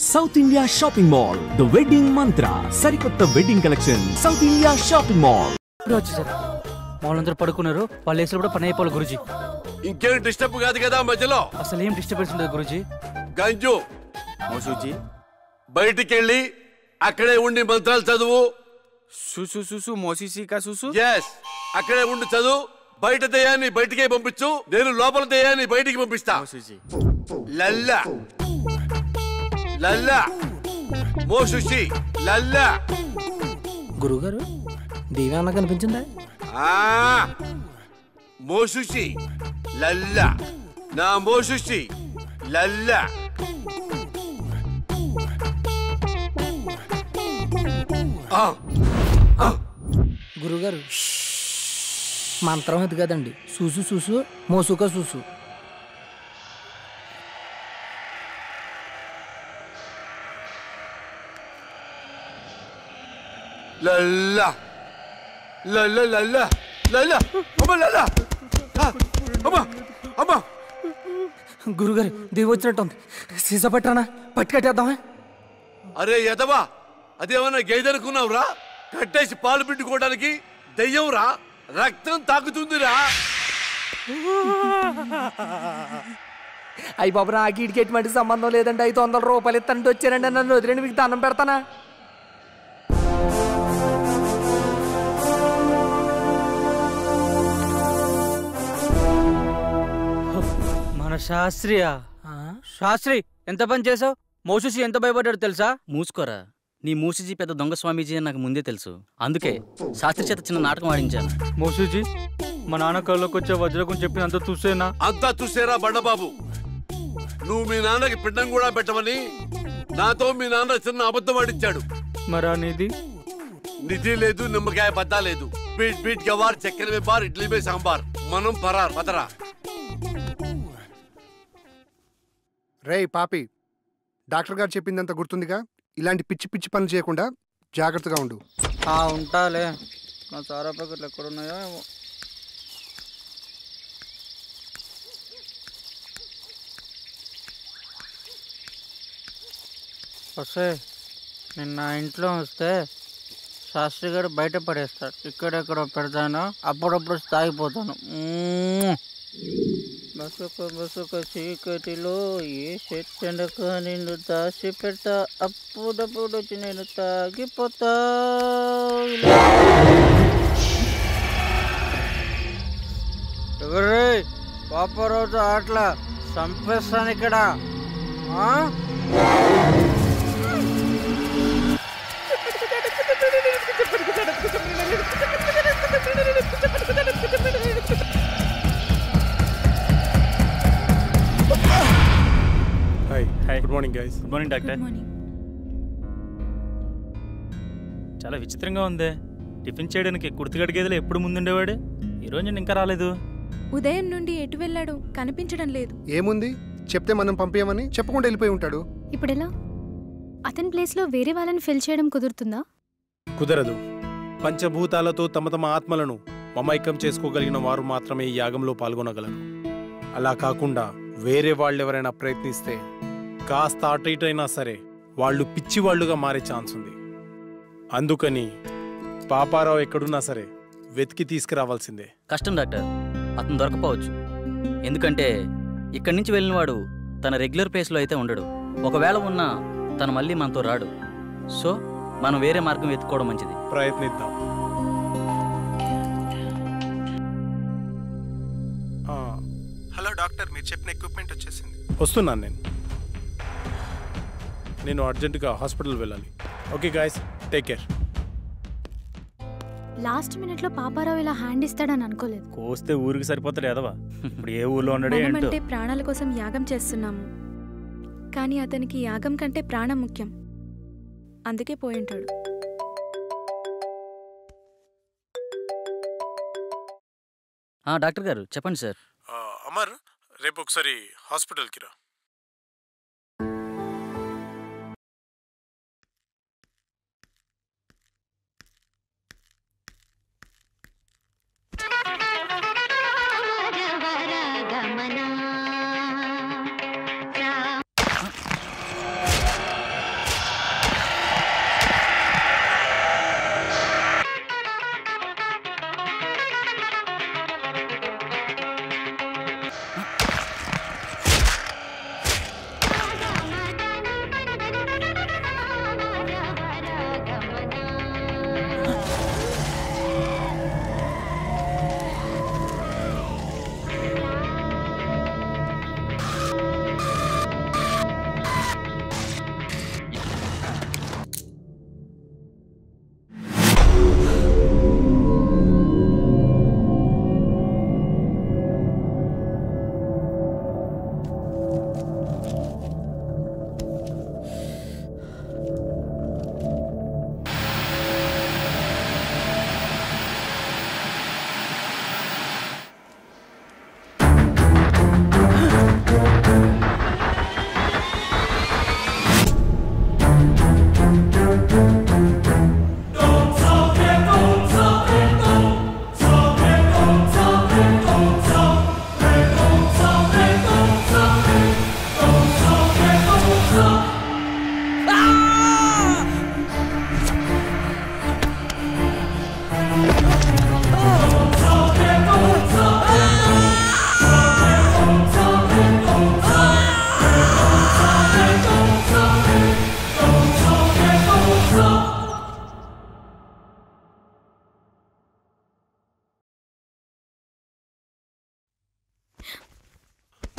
South India shopping mall the wedding మంత్ర సరికొత్త wedding collection south India shopping mall. Mall అందరూ పడుకున్నారు, వాళ్ళ వేసులు కూడా పని అయిపోవాలి గురుజీ. ఇంకేం డిస్టర్బ్ కాదు కదా మధ్యలో? అసలు ఏం డిస్టర్బెన్స్ ఉండదు గురుజీ. గంజు మోసూజీ బయటికి వెళ్ళి అక్కడే ఉండి మంత్రాలు చదువు. సుసు సుసు మోసీసీ కా సుసు. ఎస్, అక్కడే ఉండి చదువు. బయట దయ్యాన్ని బయటికే పంపించు, నేను లోపల దయ్యాన్ని బయటికి పంపిస్తా. లల్లా లల్లా మోసుషి లల్లా. గురుగారు దేవేమన్నా కనిపించిందా? మోసుషి లల్లా, నా మోసుషి లల్లా. గురుగారు మంత్రం అది కదండి, చూసు చూసు మోసుక చూసు. లల్లా లల్లా లల్లా లల్లా అమ్మ లల్లా అమ్మ అమ్మ. గురుగారు దేవి వచ్చినట్టుంది, సీసా పట్టరానా పట్టి కట్టేద్దామా? అరే ఎదవా, అదేమన్నా గేదెనుకున్నావురా? కట్టేసి పాలు పిండుకోవడానికి దయ్యంరా, రక్తం తాకుతుందిరా. అయ్యి బాబు, నాకు ఇటుకి ఎటువంటి సంబంధం లేదండి. 500 రూపాయలు ఇస్తానంటే వచ్చారండి, నన్ను వదిలేండి, మీకు దండం పెడతానా? మన శాస్త్రియా? శాస్త్రి ఎంత పని చేసావు? మోసూసి ఎంత భయపడ్డాడు తెలుసా? మూసుకోరా, నీ మూసిజీ పెద్ద దొంగ స్వామీజీ అని నాకు ముందే తెలుసు. అందుకే శాస్త్రి చేత చిన్న నాటకం ఆడించాను. మోసూజీ, మా నాన్న కళ్ళకి వచ్చే వజ్రకం చెప్పినంత చూసేనా? అంతా చూసేరా బండబాబు. నువ్వు మీ నాన్నకి పిండం కూడా పెట్టమని నాతో మీ నాన్న చిన్న అబద్ధం ఆడించాడు. మరా నిధి? నిధి లేదు, నిమ్మకాయ బద్దా లేదు. బీట్ బీట్ గవార్, చక్కెర మే బార్, ఇడ్లీ మే సాంబార్. మనం పరార్ పదరా. రేయ్ పాపి, డాక్టర్ గారు చెప్పిందంత గుర్తుందిగా? ఇలాంటి పిచ్చి పిచ్చి పనులు చేయకుండా జాగ్రత్తగా ఉండు. ఉంటాలే, నా సారా ప్యాకెట్లు ఎక్కడున్నాయో ఏమో. వస్తే నిన్న ఇంట్లో వస్తే శాస్త్రి గారు బయట పడేస్తాడు, ఇక్కడెక్కడ పెడతాను, అప్పుడప్పుడు తాగిపోతాను. బసుక బసుక చీకటిలో ఏ చెట్టెనక నిన్ను దాచి పెడతా, అప్పుడప్పుడు వచ్చి నేను తాగిపోతా. ఎవరే పాపరోజు ఆటలా చంపేస్తాను ఇక్కడ. Good morning guys. Good morning doctor. చాలా విచిత్రంగా ఉంది. టిఫిన్ చేయడానికి కుర్తిగడి గేదెలు ఎప్పుడు ముందుండేవాడు, ఈరోజు నేను ఇంకా రాలేదు. ఉదయం నుండి ఎటు వెళ్ళాడు, కనిపించడం లేదు. ఏముంది, చెప్తే మనం పంపేయమని చెప్పకుండా వెళ్ళిపోయి ఉంటాడు. ఇప్పుడెలా? అతని ప్లేస్లో వేరే వాళ్ళని ఫిల్ చేయడం కుదురుతుందా? కుదరదు. పంచభూతాలతో తమ తమ ఆత్మలను మమైకం చేసుకోగలిగిన వారు మాత్రమే ఈ యాగంలో పాల్గొనగలరు. అలా కాకుండా వేరే వాళ్ళెవరైనా ప్రయత్నిస్తే కాస్త అటు ఇటు అయినా సరే వాళ్ళు పిచ్చివాళ్లుగా మారే ఛాన్స్ ఉంది. అందుకని పాపారావు ఎక్కడున్నా సరే వెతికి తీసుకురావాల్సిందే. కష్టం డాక్టర్, అతను దొరకపోవచ్చు. ఎందుకంటే ఇక్కడి నుంచి వెళ్ళినవాడు తన రెగ్యులర్ ప్లేస్లో అయితే ఉండడు. ఒకవేళ ఉన్నా తను మళ్ళీ మనతో రాడు. సో మనం వేరే మార్గం వెతుక్కోవడం మంచిది. ప్రయత్నిద్దాం. హలో డాక్టర్, మీరు చెప్పిన ఎక్విప్మెంట్ వచ్చేసింది. వస్తున్నాను నేను అర్జెంటుగా హాస్పిటల్ వెళ్ళాలి. Okay guys, take care. Last minute లో పాపారావు ఇలా హ్యాండ్ ఇస్తాడని అనుకోలేదు. కోస్తే ఊరికి సరిపోతాడు ఎదవా. ఇప్పుడు ఏ ఊర్లో ఉన్నాడే ఏంటో. అంటే ప్రాణాల కోసం యాగం చేస్తున్నాము, కానీ అతనికి యాగం కంటే ప్రాణం ముఖ్యం. అందుకే పోయింటాడు. డాక్టర్ గారు చెప్పండి సార్. అమర్, రేపు ఒకసారి హాస్పిటల్కి రా.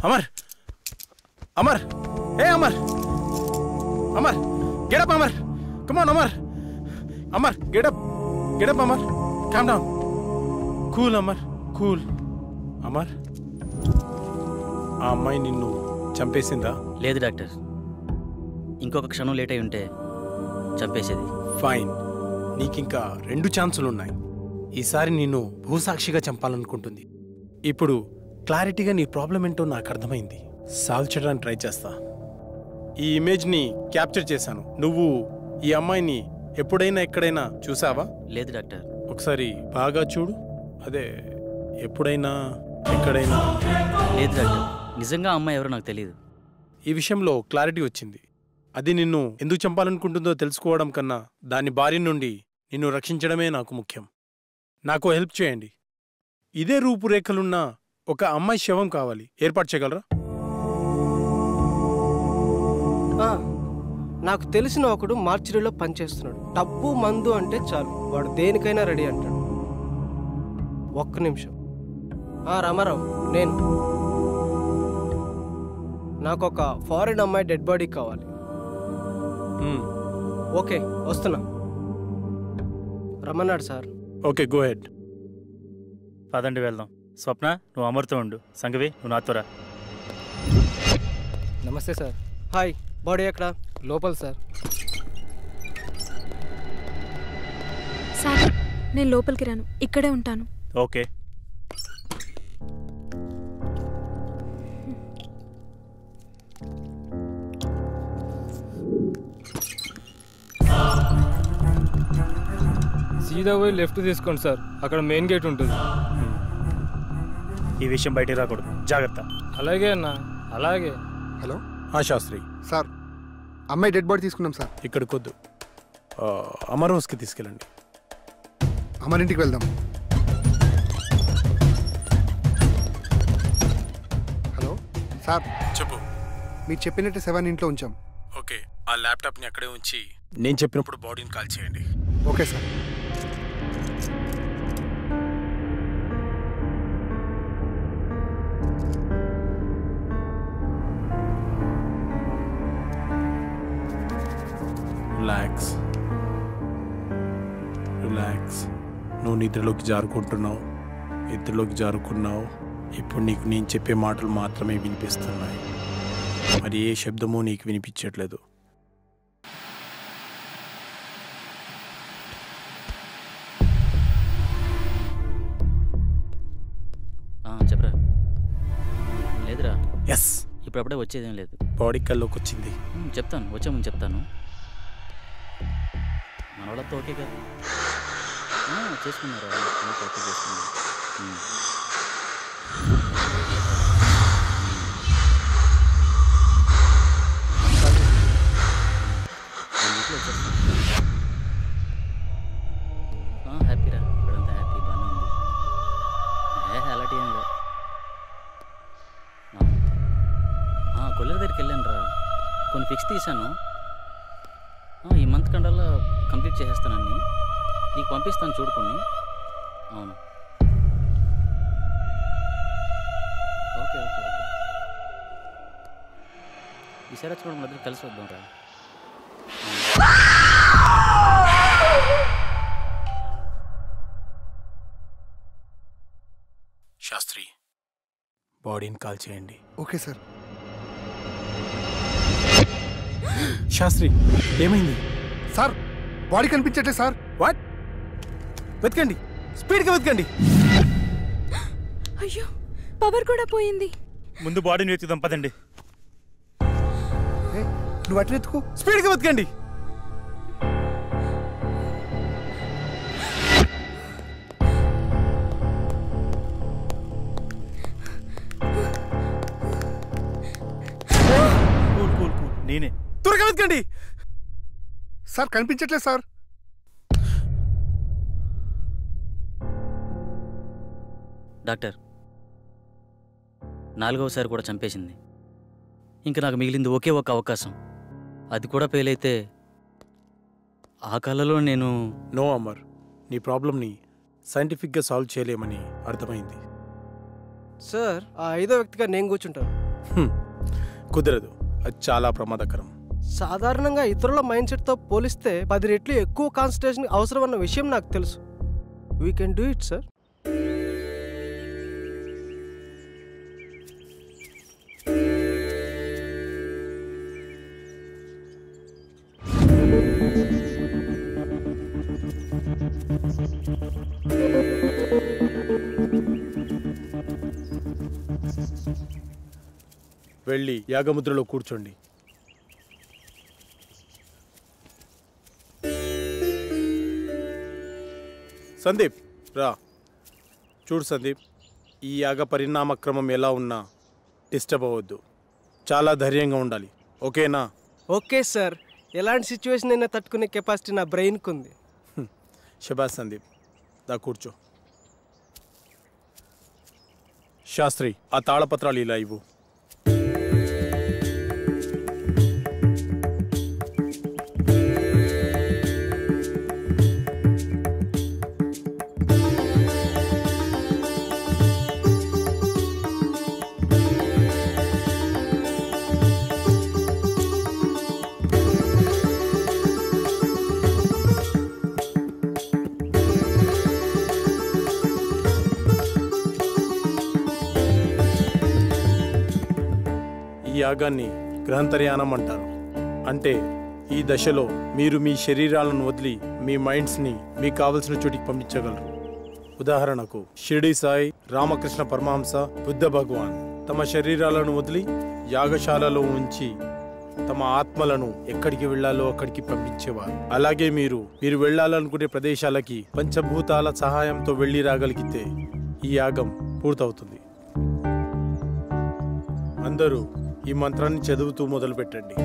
అమర్ అమర్ ఏ Amar Amar get up Amar come on Amar Amar get up get up Amar calm down cool Amar cool Amar ఆ అమ్మాయి నిన్ను చంపేసిందా? లేదు డాక్టర్, ఇంకొక క్షణం లేట్ అయి ఉంటే చంపేసేది. ఫైన్, నీకింకా 2 ఛాన్సులున్నాయి. ఈసారి నిన్ను భూసాక్షిగా చంపాలనుకుంటుంది. ఇప్పుడు క్లారిటీగా నీ ప్రాబ్లం ఏంటో నాకు అర్థమైంది. సాల్వ్ చేయడానికి ట్రై చేస్తా. ఈ ఇమేజ్ని క్యాప్చర్ చేశాను. నువ్వు ఈ అమ్మాయిని ఎప్పుడైనా ఎక్కడైనా చూసావా? లేదు డాక్టర్. ఒకసారి బాగా చూడు. అదే ఎప్పుడైనా ఎక్కడైనా. లేదు డాక్టర్, నిజంగా అమ్మాయి ఎవరో నాకు తెలియదు. ఈ విషయంలో క్లారిటీ వచ్చింది. అది నిన్ను ఎందుకు చంపాలనుకుంటుందో తెలుసుకోవడం కన్నా దాని బారి నుండి నిన్ను రక్షించడమే నాకు ముఖ్యం. నాకు హెల్ప్ చేయండి. ఇదే రూపురేఖలున్న ఒక అమ్మాయి శవం కావాలి. ఏర్పాటు చేయగలరా? నాకు తెలిసిన ఒకడు మార్చిరీలో పనిచేస్తున్నాడు. డబ్బు మందు అంటే చాలు, వాడు దేనికైనా రెడీ అంటాడు. ఒక్క నిమిషం. రామారావు, నేను నాకు ఒక ఫారిన్ అమ్మాయి డెడ్ బాడీ కావాలి. ఓకే, వస్తున్నా. రమ్మన్నాడు సార్. Okay, go head. పదండి వెళ్దాం. స్వప్న, నువ్వు అమర్తో ఉండు. సంగవి, నువ్వు నాతో రా. నమస్తే సార్. హాయ్. బాడీ ఎక్కడ? లోపల సార్. సార్, నేను లోపలికి రాను, ఇక్కడే ఉంటాను. ఓకే. సీదా పోయి లెఫ్ట్ తీసుకోండి సార్, అక్కడ మెయిన్ గేట్ ఉంటుంది. ఈ విషయం బయటికి రాకూడదు, జాగ్రత్త. అలాగే అన్న, అలాగే. హలో శాస్త్రి సార్, అమ్మాయి డెడ్ బాడీ తీసుకున్నాం సార్. ఇక్కడికి వద్దు, అమర్ హౌస్కి తీసుకెళ్ళండి. అమర్ ఇంటికి వెళ్దాం. హలో సార్, చెప్పు. మీరు చెప్పినట్టు 7 ఇంట్లో ఉంచాం. ఓకే, ఆ ల్యాప్టాప్ని అక్కడే ఉంచి నేను చెప్పినప్పుడు బాడీని కాల్ చేయండి. Okay sir. Relax relax. నువ్వు నిద్రలోకి జారుకుంటున్నావు. ఇప్పుడు నీకు నేను చెప్పే మాటలు మాత్రమే వినిపిస్తున్నాయి. మరి ఏ శబ్దమూ నీకు వినిపించట్లేదు. చెప్పరా. లేదురా. ఎస్, ఇప్పుడప్పుడే వచ్చేదేం లేదు. బాడీ కల్లోకి వచ్చింది. చెప్తాను, వచ్చే ముందు చెప్తాను. మన వాళ్ళతో ఓకే కదా? చేసుకున్నారా? ఓకే, చేసుకున్నారు. హ్యాపీరా, ఇక్కడంతా హ్యాపీ, బాగానే ఉంది. అలాంటి ఏం లేదు. కొల్లెర దగ్గరికి వెళ్ళాను రా, కొన్ని ఫిక్స్ తీశాను. ఈ మంత్ కండల్లో కంప్లీట్ చేసేస్తానని నీకు పంపిస్తాను, చూడుకొని. అవును, ఓకే ఓకే ఓకే. ఈసారి వచ్చినప్పుడు మధ్య కలిసి వద్దాం రా. శాస్త్రి, బాడీని కాల్ చేయండి. Okay sir. శాస్త్రి, ఏమైంది సార్? బాడీ కనిపించట్లే సార్. వాట్? వెతకండి, స్పీడ్గా వెతకండి. అయ్యో, పవర్ కూడా పోయింది. ముందు బాడీని వెతుకుదాం, పదండి. నువ్వు అటు వెతుకు, స్పీడ్గా వెతకండి. నేనే. త్వరగా వెతకండి సార్. కనిపించట్లేదు సార్. డాక్టర్, 4వసారి కూడా చంపేసింది. ఇంకా నాకు మిగిలింది ఒకే ఒక అవకాశం. అది కూడా ఫెయిల్ అయితే ఆ కళలో నేను. నో అమర్, నీ ప్రాబ్లంని సైంటిఫిక్గా సాల్వ్ చేయలేమని అర్థమైంది. సార్, ఆ 5వ వ్యక్తిగా నేను కూర్చుంటాను. కుదరదు, అది చాలా ప్రమాదకరం. సాధారణంగా ఇతరుల మైండ్ సెట్తో పోలిస్తే 10 రెట్లు ఎక్కువ కాన్సన్ట్రేషన్ అవసరం అన్న విషయం నాకు తెలుసు. We can do it sir. వెళ్ళి యాగముద్రలో కూర్చోండి. సందీప్ రా. చూడు సందీప్, ఈ యాగ పరిణామ క్రమం ఎలా ఉన్నా డిస్టర్బ్ అవ్వద్దు. చాలా ధైర్యంగా ఉండాలి, ఓకేనా? Okay sir. ఎలాంటి సిచ్యువేషన్ అయినా తట్టుకునే కెపాసిటీ నా బ్రెయిన్కి ఉంది. శబాష్ సందీప్, దా కూర్చో. శాస్త్రి, ఆ తాళపత్రాలు ఇలా ఇవ్వు. యాగాన్ని గ్రహంతర్యానం అంటారు. అంటే ఈ దశలో మీరు మీ శరీరాలను వదిలి మీ మైండ్స్ని మీకు కావలసిన చోటికి పంపించగలరు. ఉదాహరణకు షిరిడి సాయి, రామకృష్ణ పరమహంస, బుద్ధ భగవాన్ తమ శరీరాలను వదిలి యాగశాలలో ఉంచి తమ ఆత్మలను ఎక్కడికి వెళ్లాలో అక్కడికి పంపించేవారు. అలాగే మీరు వెళ్లాలనుకునే ప్రదేశాలకి పంచభూతాల సహాయంతో వెళ్లి రాగలిగితే ఈ యాగం పూర్తవుతుంది. అందరూ ఈ మంత్రాన్ని చదువుతూ మొదలు పెట్టండి.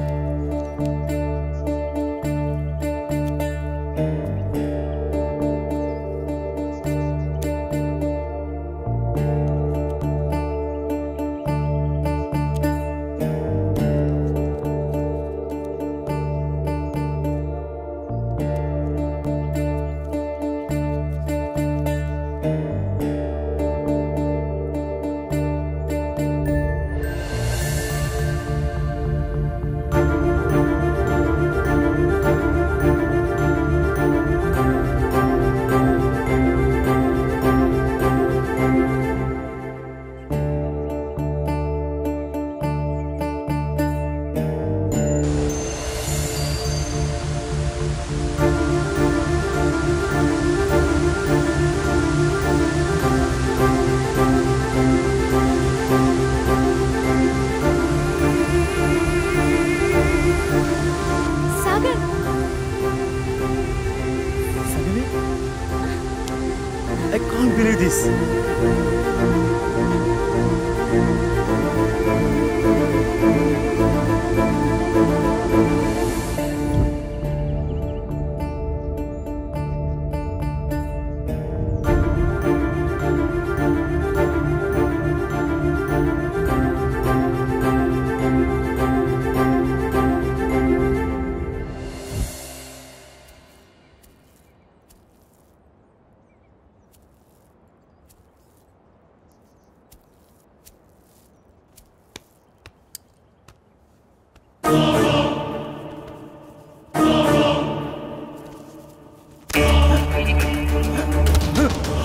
I can't believe this.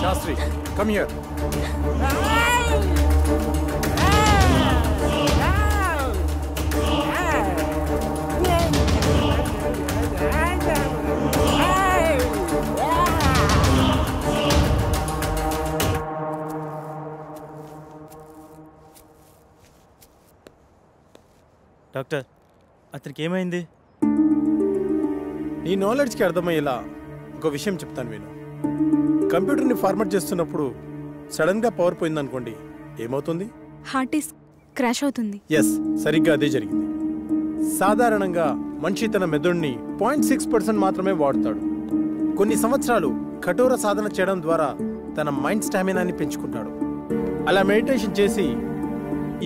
Shastri, come here. Doctor, అతనికి ఏమైంది? నీ నాలెడ్జ్కి అర్థమయ్యేలా ఒక విషయం చెప్తాను విను. కంప్యూటర్ని ఫార్మాట్ చేస్తున్నప్పుడు సడన్గా పవర్ పోయిందనుకోండి, ఏమవుతుంది? హార్డ్ డిస్క్ క్రాష్ అవుతుంది. ఎస్, సరిగ్గా అదే జరిగింది. సాధారణంగా మనిషి తన మెదడుని 0.6% మాత్రమే వాడుతాడు. కొన్ని సంవత్సరాలు కఠోర సాధన చేయడం ద్వారా తన మైండ్ స్టామినాని పెంచుకుంటాడు. అలా మెడిటేషన్ చేసి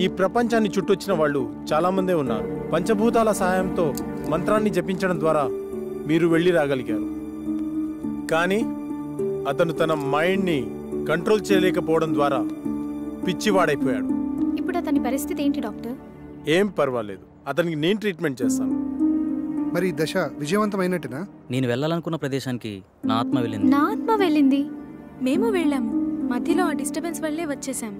ఈ ప్రపంచాన్ని చుట్టొచ్చిన వాళ్ళు చాలామందే ఉన్నారు. పంచభూతాల సహాయంతో మంత్రాన్ని జపించడం ద్వారా మీరు వెళ్ళి రాగలిగారు. కానీ అతను తన మైండ్ని కంట్రోల్ చేయలేకపోవడం ద్వారా పిచ్చివాడైపోయాడు. ఇప్పుడు అతని పరిస్థితి ఏంటి డాక్టర్? ఏం పర్వాలేదు, అతనికి నేను ట్రీట్మెంట్ చేస్తాను. మరి దశ విజయవంతమైనట్టునా? నేను వెళ్ళాలనుకున్న ప్రదేశానికి నా ఆత్మ వెళ్ళింది. నా ఆత్మ వెళ్ళింది. మేము వెళ్ళాము, మధ్యలో ఆ డిస్టర్బెన్స్ వల్లే వచ్చేసాము.